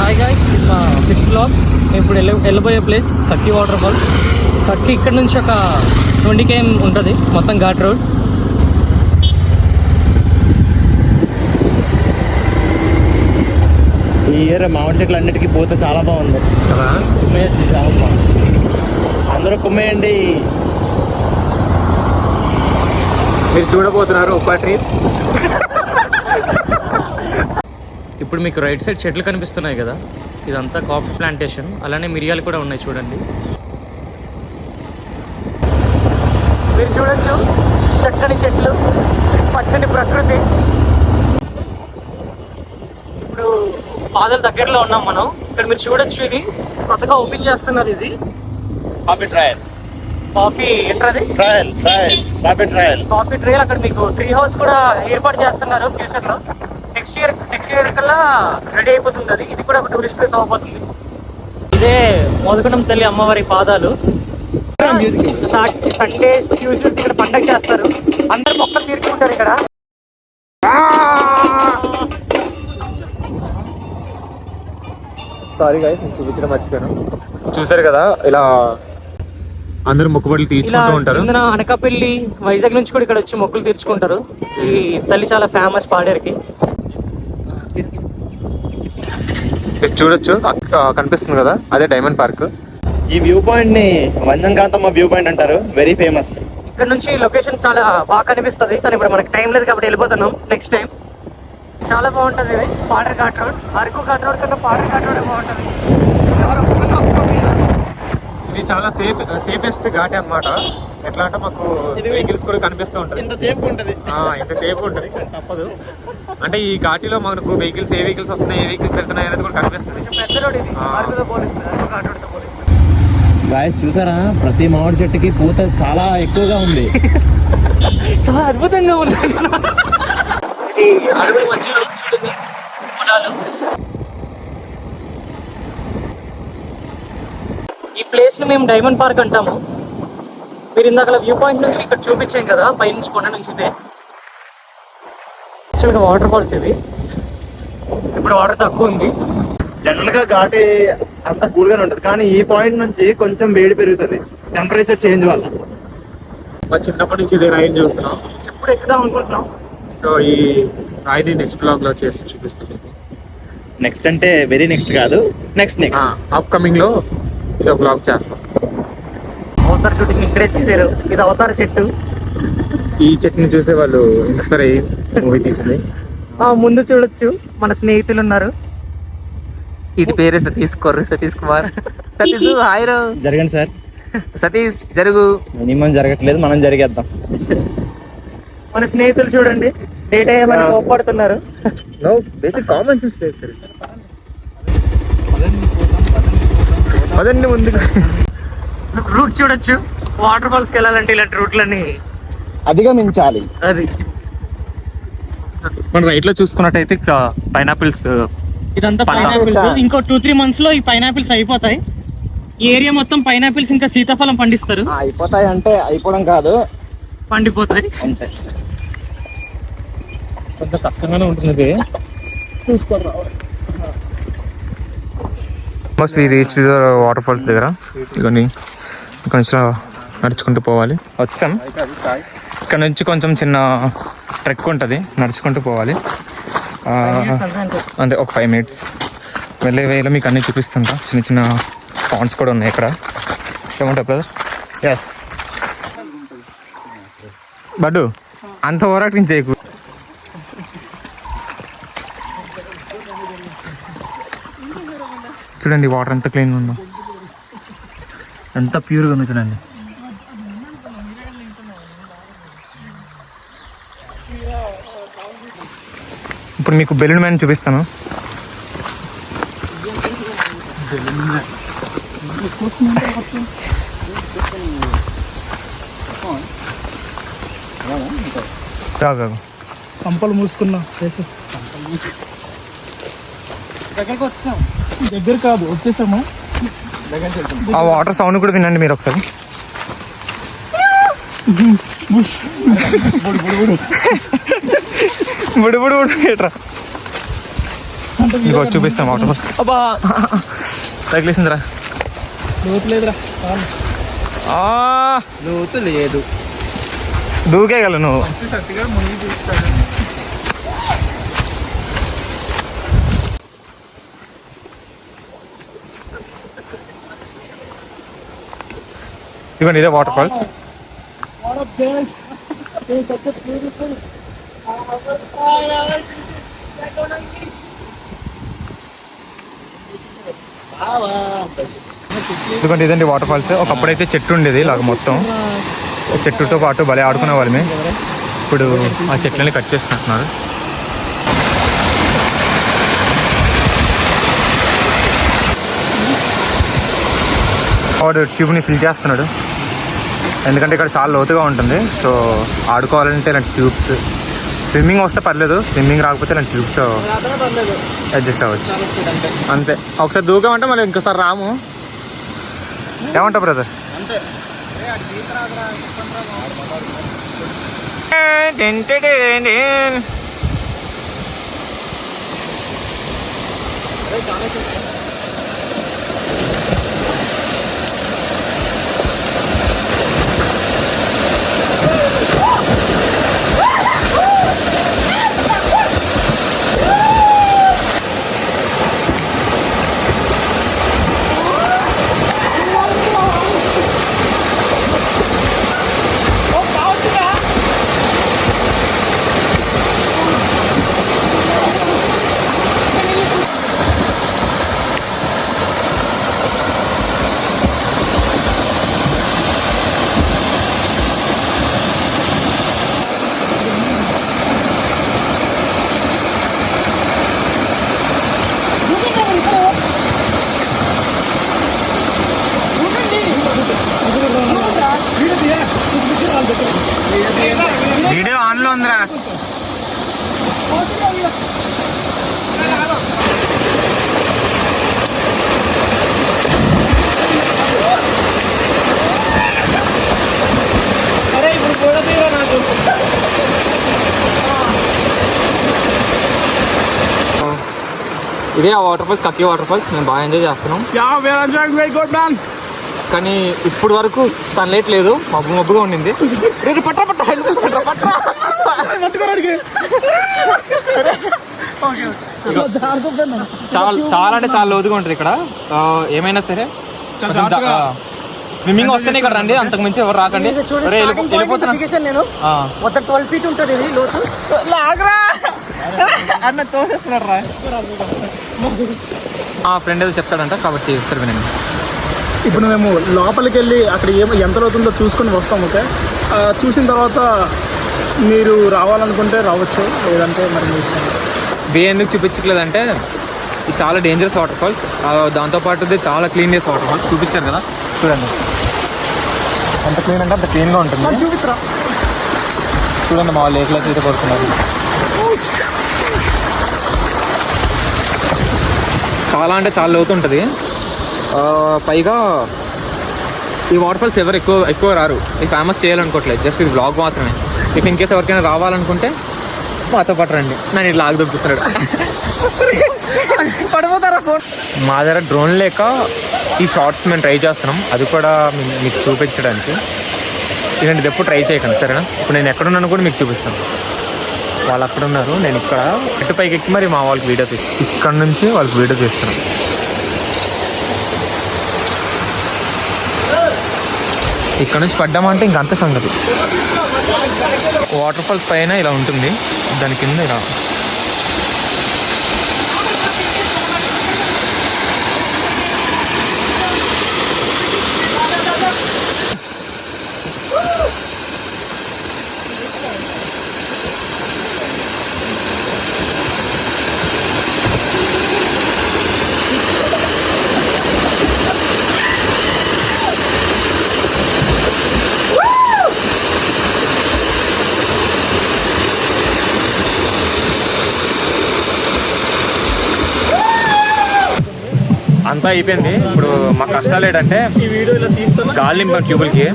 Hi guys, మా 5th vlog. ఇప్పుడు వెళ్ళబోయే ప్లేస్ కక్కి వాటర్ ఫాల్స్. కక్కి ఇక్కడ నుంచి ఒక 20 km ఉంటుంది, మొత్తం ఘాట్ రోడ్. ఈ ఇయర్ మామిడి చెట్లు అన్నిటికీ పోతే చాలా బాగుంది కదా, కుమ్మేయచ్చు, చాలా బాగుంది. అందరూ కుమ్మేయండి. మీరు చూడబోతున్నారు ఉప్పా ట్రీస్. ఇప్పుడు మీకు రైట్ సైడ్ చెట్లు కనిపిస్తున్నాయి కదా, ఇదంతా కాఫీ ప్లాంటేషన్. అలానే మిరియాలు కూడా ఉన్నాయి చూడండి. మీరు చూడొచ్చు, చక్కని చెట్లు, పచ్చని ప్రకృతి. ఇప్పుడు పాదల దగ్గరలో ఉన్నాం మనం. ఇక్కడ మీరు చూడొచ్చు, ఇది కొత్తగా ఓపెన్ చేస్తున్నారు. ఇది కాఫీ ట్రయల్, కాఫీ ఎంట్రది కాఫీ ట్రయల్. Coffee trail. అక్కడ మీకు ట్రీ హౌస్ కూడా ఏర్పాటు చేస్తున్నారు ఫ్యూచర్ లో. నెక్స్ట్ ఇయర్ కల్లా రెడీ అయిపోతుంది అది. ఇది కూడా ఒక టూరిస్ట్ ప్లేస్ అవ్వబోతుంది. ఇదే మోదకొండం తల్లి అమ్మవారి పాదాలు. సండేస్, ట్యూస్డేస్ ఇక్కడ పండగ చేస్తారు. అందరు మొక్కలు తీర్చుకుంటారు ఇక్కడ. సారీ గైస్, నేను చూపించడం మర్చిపోయాను. చూసారు కదా, ఇలా అందరూ మొక్కుబడులు తీర్చుకుంటూ ఉంటారు. అనకాపల్లి, వైజాగ్ నుంచి కూడా ఇక్కడ వచ్చి మొక్కులు తీర్చుకుంటారు. ఈ తల్లి చాలా ఫేమస్ పాడేరుకి. చూడొచ్చు, కనిపిస్తుంది కదా, అదే డైమండ్ పార్క్. ఈ వ్యూ పాయింట్ ని వంజంకాంతమ్మ వ్యూ పాయింట్ అంటారు, వెరీ ఫేమస్. ఇక్కడ నుంచి లొకేషన్ చాలా బాగా కనిపిస్తుంది, కానీ ఇప్పుడు మనకి టైం లేదు కాబట్టి వెళ్ళిపోతున్నాం నెక్స్ట్ టైం. చాలా బాగుంటుంది ఇది పాడేరు ఘాట్ రోడ్. అరకు ఘాట్ రోడ్ కన్నా పాడేరు ఘాట్ రోడ్ బాగుంటుంది. ఇది చాలా సేఫెస్ట్ ఘాట్ అన్నమాట. ఎట్లా అంటే మాకు వెహికల్స్ కూడా కనిపిస్తూ ఉంటుంది. ఇంత సేఫ్ ఉంటుంది కానీ తప్పదు. అంటే ఈ ఘాటిలో మనకు వెహికల్స్, ఏ వెహికల్స్ వస్తున్నాయి, ఏ వెహికల్స్ వెళ్తున్నాయి అనేది కూడా కనిపిస్తుంది. పెద్ద రోడ్ ఇది, అరకుతో పోలిస్తుంది, అరకు ఘాట్ రోడ్తో పోలిస్తుంది. గాయస్ చూసారా, ప్రతి మామిడి చెట్టుకి పూత చాలా ఎక్కువగా ఉంది. చాలా అద్భుతంగా ఉంది. ఇది అడవి మధ్యలో చూడండి పొలాలు. ఈ ప్లేస్ ని మేము డైమండ్ పార్క్ అంటాము. మీరు ఇందాక వ్యూ పాయింట్ నుంచి ఇక్కడ చూపించాం కదా, పైనుంచి కొండ నుంచి. ఇదే యాక్చువల్గా వాటర్ ఫాల్స్ ఇది. ఇప్పుడు వాటర్ తక్కువ ఉంది. జనరల్ గా ఘాటి అంత కూల్ గానే ఉంటుంది, కానీ ఈ పాయింట్ నుంచి కొంచెం వేడి పెరుగుతుంది టెంపరేచర్ చేంజ్ వల్ల. మా చిన్నప్పటి నుంచి ఇదే రాయిని చూస్తున్నాం, ఎప్పుడు ఎక్కుదాం అనుకుంటున్నాం. సో ఈ రాయిని నెక్స్ట్ బ్లాగ్ లో చేసి చూపిస్తాం. నెక్స్ట్ అంటే వెరీ నెక్స్ట్ కాదు, నెక్స్ట్ అప్ కమింగ్ లో ఇదో బ్లాగ్ చేస్తాం. అవతార షూటింగ్ ఇక్కడే తీసారు. ఇది అవతార చెట్టు. ఈ చెట్టుని చూస్తే వాళ్ళు ఇన్స్పైర్ అయ్యి మూవీ తీసింది. ముందు చూడొచ్చు, మన స్నేహితులు ఉన్నారు. ఇటు పేరు సతీష్ కుమార్. సతీష్ హాయ్ రో. జరగండి సార్. సతీష్ జరుగు. మినిమం జరగట్లేదు, మనం జరిగేద్దాం. మన స్నేహితులు చూడండి, డేట్ అయ్యమని కోపడుతున్నారు. బేసిక్ కామన్ సెన్స్ లేదు సార్. అదండి ముందుకు రూట్ చూడొచ్చు. వాటర్ ఫాల్స్ కి వెళ్ళాలంటే ఇలాంటి రూట్లన్నీ అధిగమించాలి. అది మనం రైట్ లో చూసుకున్నట్టయితే పైనాపిల్స్, ఇదంతా పైనాపిల్స్. ఇంకో 2-3 months లో ఈ పైనాపిల్స్ అయిపోతాయి. ఈ ఏరియా మొత్తం పైనాపిల్స్ ఇంకా సీతాఫలం పండిస్తారు. అయిపోతాయి అంటే అయిపోవడం కాదు, పండిపోతాయి అంతే. కొంత కష్టంగానే ఉంటుంది చూసుకోవాలి. Almost we reach waterfalls దగ్గర. ఇవన్నీ కొంచెం నడుచుకుంటూ పోవాలి. వచ్చాం, ఇక్కడ నుంచి కొంచెం చిన్న ట్రెక్ ఉంటుంది, నడుచుకుంటూ పోవాలి. అంతే, ఒక 5 minutes వెళ్ళే వేలో మీకు అన్నీ చూపిస్తుంటా. చిన్న చిన్న పాండ్స్ కూడా ఉన్నాయి ఇక్కడ. ఏమంటారు బ్రదర్? ఎస్ బడ్డు, అంత ఓవరాక్టింగ్ చేయకు. చూడండి వాటర్ ఎంత క్లీన్గా ఉందో, ఎంత ప్యూర్గా ఉందో చూడండి. ఇప్పుడు మీకు బెలూన్ మ్యాన్ చూపిస్తాను. కంపలు మూసుకున్నా ప్లేసెస్ దగ్గరకు వచ్చాం. దగ్గర కాదు, వచ్చేసాము. ఆ వాటర్ సౌండ్ కూడా వినండి మీరు ఒకసారి. బుడు బుడు బుడు ఎట్రా ఇంకో చూపిస్తాం వాటర్ ఫాల్స్. అబ్బా తగిలేసిందిరా. లోతు లేదురా, లోతు లేదు. దూకేగల నువ్వు. ఇవ్వండి ఇదే వాటర్ ఫాల్స్. ఇదిగోండి ఇదండి వాటర్ ఫాల్స్. ఒకప్పుడైతే చెట్టు ఉండేది ఇలాగ మొత్తం. చెట్టుతో పాటు భలే ఆడుకునే వాళ్ళమే. ఇప్పుడు ఆ చెట్లని కట్ చేస్తున్నారు. వాడు ట్యూబ్ని ఫిల్ చేస్తున్నాడు, ఎందుకంటే ఇక్కడ చాలా లోతుగా ఉంటుంది. సో ఆడుకోవాలంటే ఇలాంటి ట్యూబ్స్, స్విమ్మింగ్ వస్తే పర్లేదు, స్విమ్మింగ్ రాకపోతే ఇలాంటి ట్యూబ్స్తో అడ్జస్ట్ అవ్వచ్చు అంతే. ఒకసారి దూకామంటే మళ్ళీ ఇంకోసారి రాము. ఏమంటావు బ్రదర్? వీడియో ఆన్లో ఉందిరా. ఇదే ఆ వాటర్ ఫాల్స్, కక్కి వాటర్ ఫాల్స్. మేము బాగా ఎంజాయ్ చేస్తున్నాం. కానీ ఇప్పుడు వరకు సన్లైట్ లేదు, మబ్బు మబ్బుగా ఉండింది. చాలా అంటే చాలా లోతుగా ఉంటుంది ఇక్కడ. ఏమైనా సరే స్విమ్మింగ్ వస్తేనే ఇక్కడ రండి, అంతకు మించి ఎవరు రాకండి. నేను 12 feet ఉంటుంది లోతు. అన్న తోసేస్తున్నాడు రా. ఫ్రెండ్ ఏదో చెప్తాడంట, కాబట్టి సరే వినండి. ఇప్పుడు మేము లోపలికి వెళ్ళి అక్కడ ఎంత అవుతుందో చూసుకొని వస్తాం. ఓకే, చూసిన తర్వాత మీరు రావాలనుకుంటే రావచ్చు, లేదంటే మరి మీ ఇష్టం. ఎందుకు చూపించట్లేదంటే ఇది చాలా డేంజరస్ వాటర్ ఫాల్స్, దాంతోపాటు ఇది చాలా క్లీన్నెస్ వాటర్ ఫాల్స్. చూపించారు కదా, చూడండి ఎంత క్లీన్ అంటే అంత క్లీన్గా ఉంటుంది. చూపిస్తారా? చూడండి మా లేక్లో ఈత పడుతున్నారు. చాలా అంటే చాలా లోతు ఉంటుంది. పైగా ఈ వాటర్ ఫాల్స్ ఎవరు ఎక్కువ రారు. ఇది ఫేమస్ చేయాలనుకోవట్లేదు, జస్ట్ ఇది బ్లాగ్ మాత్రమే. ఇఫ్ ఇన్ కేస్ ఎవరికైనా రావాలనుకుంటే మాతో పాటు రండి. నేను ఇట్లా లాగ్ దొబ్బుతున్నాడు, పడిపోతారా ఫోన్. మా దగ్గర డ్రోన్ లేక ఈ షార్ట్స్ మేము ట్రై చేస్తున్నాం, అది కూడా మీకు చూపించడానికి. ఇలాంటిది ఎప్పుడు ట్రై చేయకండి, సరేనా? ఇప్పుడు నేను ఎక్కడున్నాను కూడా మీకు చూపిస్తాను. వాళ్ళు అక్కడ ఉన్నారు, నేను ఇక్కడ చెట్టు పైకి ఎక్కి మరి మా వాళ్ళకి వీడియో తీస్తాను. ఇక్కడ నుంచి వాళ్ళకి వీడియో తీస్తున్నాను. ఇక్కడ నుంచి పడ్డామంటే ఇంకంత సంగతి. వాటర్ ఫాల్స్ పైన ఇలా ఉంటుంది, దాని కింద ఇలా అంతా అయిపోయింది. ఇప్పుడు మా కష్టాలు ఏంటంటే గాలి నింపాం ట్యూబులకి,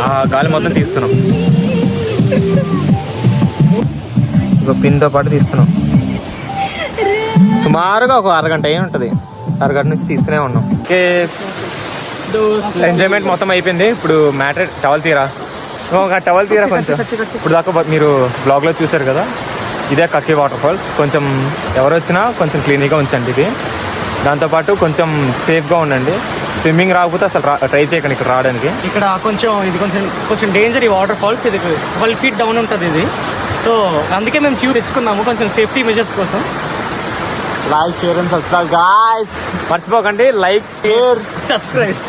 ఆ గాలి మొత్తం తీస్తున్నాం. ఒక పిన్తో పాటు తీస్తున్నాం. సుమారుగా ఒక అరగంట అయి ఉంటుంది. అరగంట నుంచి తీస్తూనే ఉన్నాం. ఓకే, ఎంజాయ్మెంట్ మొత్తం అయిపోయింది. ఇప్పుడు మ్యాటర్ టవల్ తీరా, టవల్ తీరా కొంచెం. ఇప్పుడు దాకా మీరు బ్లాగ్లో చూసారు కదా, ఇదే కక్కి వాటర్ ఫాల్స్. కొంచెం ఎవరు వచ్చినా కొంచెం క్లీన్గా ఉంచండి ఇది. దాంతోపాటు కొంచెం సేఫ్గా ఉండండి. స్విమ్మింగ్ రాకపోతే అసలు ట్రై చేయకండి ఇక్కడ రావడానికి. ఇక్కడ కొంచెం డేంజర్ ఈ వాటర్ ఫాల్స్. ఇది 12 feet డౌన్ ఉంటుంది ఇది. సో అందుకే మేము ట్యూబ్ తెచ్చుకున్నాము కొంచెం సేఫ్టీ మెజర్స్ కోసం. Like, share and subscribe guys. మర్చిపోకండి, లైక్, షేర్, సబ్స్క్రైబ్.